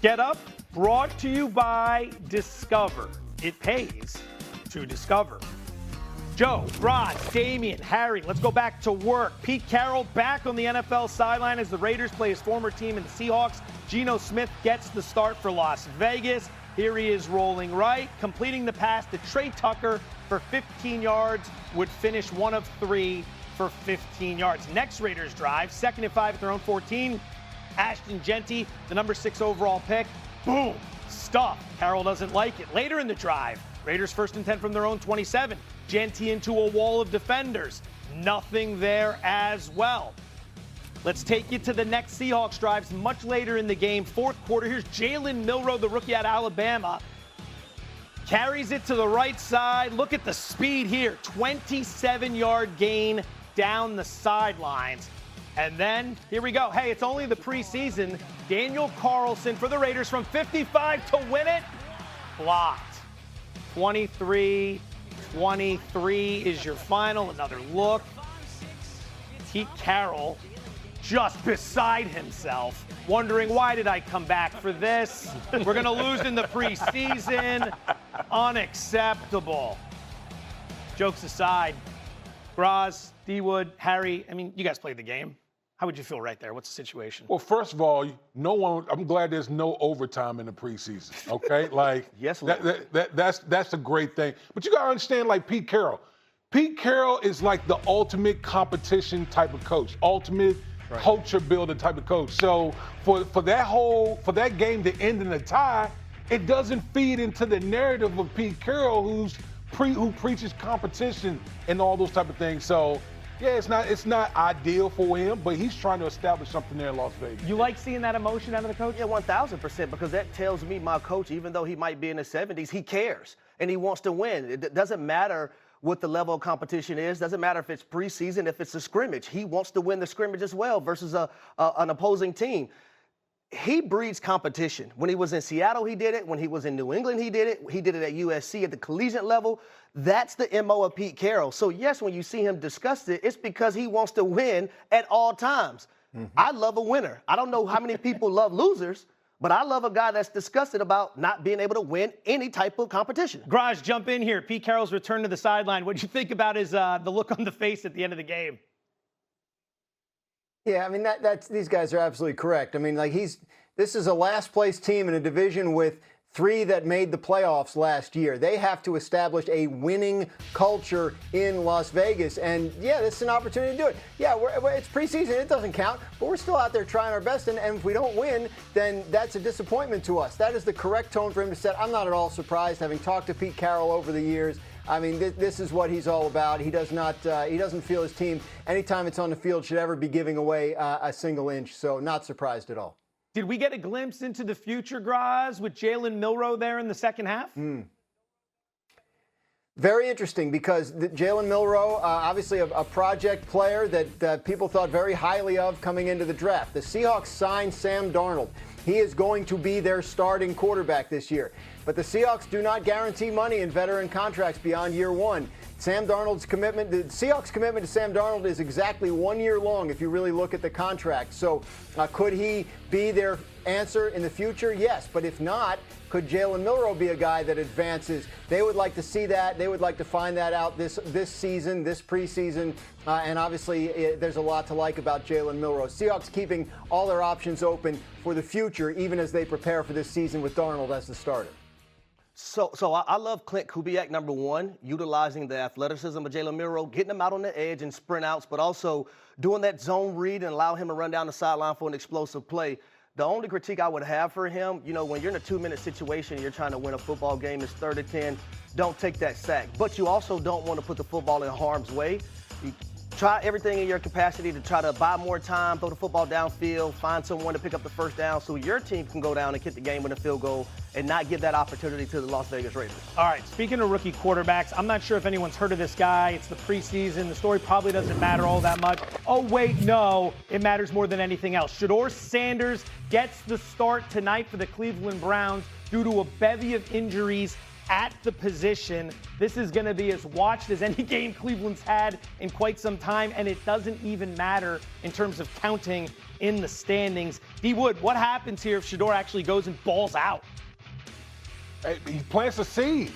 Get Up, brought to you by Discover. It pays to discover. Joe, Rod, Damian, Harry, let's go back to work. Pete Carroll back on the NFL sideline as the Raiders play his former team in the Seahawks. Geno Smith gets the start for Las Vegas. Here he is rolling right, completing the pass to Trey Tucker for 15 yards, would finish 1 of 3 for 15 yards. Next Raiders drive, 2nd and 5 at their own 14. Ashton Genty, the number 6 overall pick. Boom, stuff. Carroll doesn't like it. Later in the drive, Raiders 1st and 10 from their own 27. Genty into a wall of defenders. Nothing there as well. Let's take you to the next Seahawks drives much later in the game. 4th quarter, here's Jalen Milroe, the rookie out of Alabama. Carries it to the right side. Look at the speed here. 27-yard gain down the sidelines. And then, here we go. Hey, it's only the preseason. Daniel Carlson for the Raiders from 55 to win it. Blocked. 23-23 is your final. Another look. Pete Carroll just beside himself, wondering, why did I come back for this? We're going to lose in the preseason. Unacceptable. Jokes aside, Graz, D-Wood, Harry, I mean, you guys played the game. How would you feel right there? What's the situation? Well, first of all, I'm glad there's no overtime in the preseason, okay? Like, yes, that's a great thing. But you got to understand, like Pete Carroll. Pete Carroll is like the ultimate competition type of coach, ultimate culture builder type of coach. So for that game to end in a tie, it doesn't feed into the narrative of Pete Carroll, who preaches competition and all those type of things. So yeah, it's not ideal for him, but he's trying to establish something there in Las Vegas. You like seeing that emotion out of the coach? Yeah, 1,000%, because that tells me my coach, even though he might be in his 70s, he cares and he wants to win. It doesn't matter what the level of competition is. Doesn't matter if it's preseason, if it's a scrimmage. He wants to win the scrimmage as well versus an opposing team. He breeds competition. When he was in Seattle, he did it. When he was in New England, he did it. He did it at USC at the collegiate level. That's the MO of Pete Carroll. So, yes, when you see him discuss it, it's because he wants to win at all times. Mm-hmm. I love a winner. I don't know how many people love losers, but I love a guy that's disgusted about not being able to win any type of competition. Garage, jump in here. Pete Carroll's return to the sideline. What did you think about his the look on the face at the end of the game? Yeah, I mean, these guys are absolutely correct. I mean, like this is a last place team in a division with 3 that made the playoffs last year. They have to establish a winning culture in Las Vegas. And, yeah, this is an opportunity to do it. Yeah, it's preseason. It doesn't count. But we're still out there trying our best. And if we don't win, then that's a disappointment to us. That is the correct tone for him to set. I'm not at all surprised, having talked to Pete Carroll over the years. I mean, this is what he's all about. He doesn't feel his team, anytime it's on the field, should ever be giving away a single inch. So not surprised at all. Did we get a glimpse into the future, Graz, with Jalen Milroe there in the second half? Very interesting, because Jalen Milroe, obviously a project player that people thought very highly of coming into the draft. The Seahawks signed Sam Darnold. He is going to be their starting quarterback this year. But the Seahawks do not guarantee money in veteran contracts beyond year 1. The Seahawks' commitment to Sam Darnold is exactly 1 year long if you really look at the contract. So could he be their answer in the future? Yes. But if not, could Jalen Milroe be a guy that advances? They would like to see that. They would like to find that out this season, this preseason. And obviously, there's a lot to like about Jalen Milroe. Seahawks keeping all their options open for the future, even as they prepare for this season with Darnold as the starter. So I love Clint Kubiak, number 1, utilizing the athleticism of Jalen Milroe, getting him out on the edge and sprint outs, but also doing that zone read and allow him to run down the sideline for an explosive play. The only critique I would have for him, when you're in a 2-minute situation and you're trying to win a football game, it's 3rd and 10, don't take that sack. But you also don't want to put the football in harm's way. You try everything in your capacity to try to buy more time, throw the football downfield, find someone to pick up the first down so your team can go down and kick the game with a field goal and not give that opportunity to the Las Vegas Raiders. All right, speaking of rookie quarterbacks, I'm not sure if anyone's heard of this guy. It's the preseason. The story probably doesn't matter all that much. Oh, wait, no, it matters more than anything else. Shedeur Sanders gets the start tonight for the Cleveland Browns due to a bevy of injuries at the position. This is going to be as watched as any game Cleveland's had in quite some time, and it doesn't even matter in terms of counting in the standings. D. Wood, what happens here if Shedeur actually goes and balls out? Hey, he plants a seed.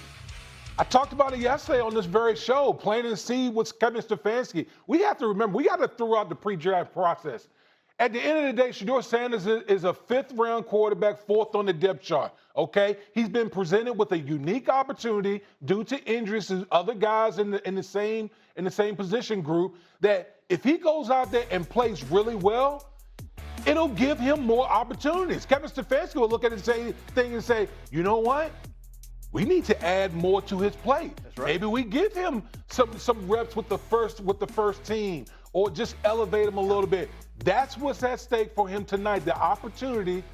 I talked about it yesterday on this very show, planting a seed with Kevin Stefanski. We have to remember, we got to throw out the pre-draft process. At the end of the day, Shedeur Sanders is a fifth-round quarterback, fourth on the depth chart, okay? He's been presented with a unique opportunity due to injuries to other guys in the same position group that if he goes out there and plays really well, it'll give him more opportunities. Kevin Stefanski will look at the same thing and say, you know what? We need to add more to his play. That's right. Maybe we give him some reps with the first team, or just elevate him a little bit. That's what's at stake for him tonight, the opportunity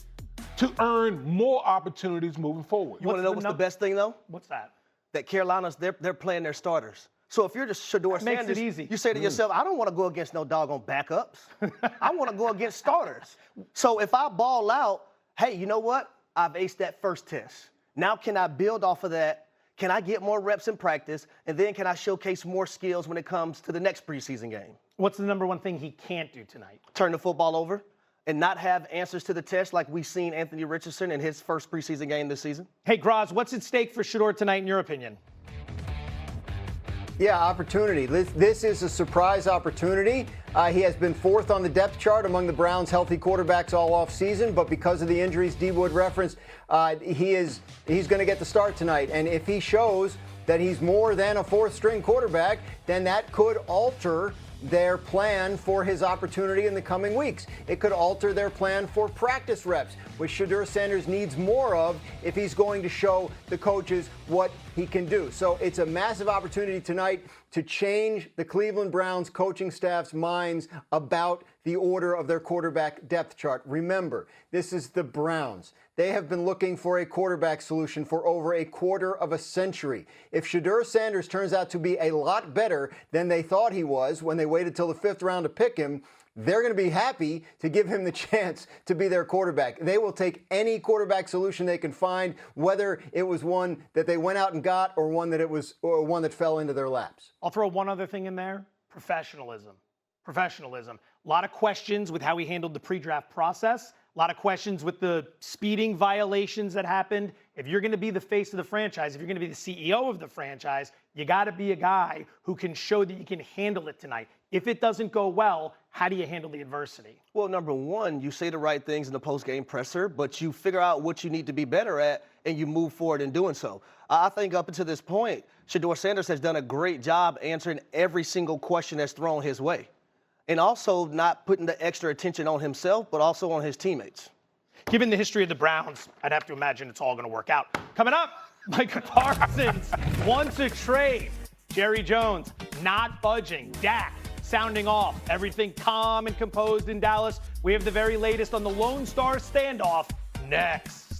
to earn more opportunities moving forward. You want to know what's the best thing, though? What's that? That Carolina's, they're playing their starters. So if you're just Shedeur Makes Sanders, it easy. you say to yourself, I don't want to go against no doggone backups. I want to go against starters. So if I ball out, hey, you know what? I've aced that first test. Now can I build off of that? Can I get more reps in practice? And then can I showcase more skills when it comes to the next preseason game? What's the number one thing he can't do tonight? Turn the football over and not have answers to the test like we've seen Anthony Richardson in his first preseason game this season. Hey, Graz, what's at stake for Shedeur tonight in your opinion? Yeah, opportunity. This is a surprise opportunity. He has been fourth on the depth chart among the Browns' healthy quarterbacks all offseason, but because of the injuries D. Wood referenced, he's going to get the start tonight. And if he shows that he's more than a fourth-string quarterback, then that could alter their plan for his opportunity in the coming weeks. It could alter their plan for practice reps, which Shedeur Sanders needs more of if he's going to show the coaches what he can do. So it's a massive opportunity tonight to change the Cleveland Browns coaching staff's minds about the order of their quarterback depth chart. Remember, this is the Browns. They have been looking for a quarterback solution for over a quarter of a century. If Shedeur Sanders turns out to be a lot better than they thought he was when they waited till the fifth round to pick him, they're going to be happy to give him the chance to be their quarterback. They will take any quarterback solution they can find, whether it was one that they went out and got or one that fell into their laps. I'll throw one other thing in there. Professionalism. A lot of questions with how he handled the pre-draft process. A lot of questions with the speeding violations that happened. If you're going to be the face of the franchise, if you're going to be the CEO of the franchise, you got to be a guy who can show that you can handle it tonight. If it doesn't go well, how do you handle the adversity? Well, number one, you say the right things in the post-game presser, but you figure out what you need to be better at, and you move forward in doing so. I think up until this point, Shedeur Sanders has done a great job answering every single question that's thrown his way. And also not putting the extra attention on himself, but also on his teammates. Given the history of the Browns, I'd have to imagine it's all going to work out. Coming up, Micah Parsons wants a trade. Jerry Jones not budging. Dak sounding off. Everything calm and composed in Dallas. We have the very latest on the Lone Star standoff next.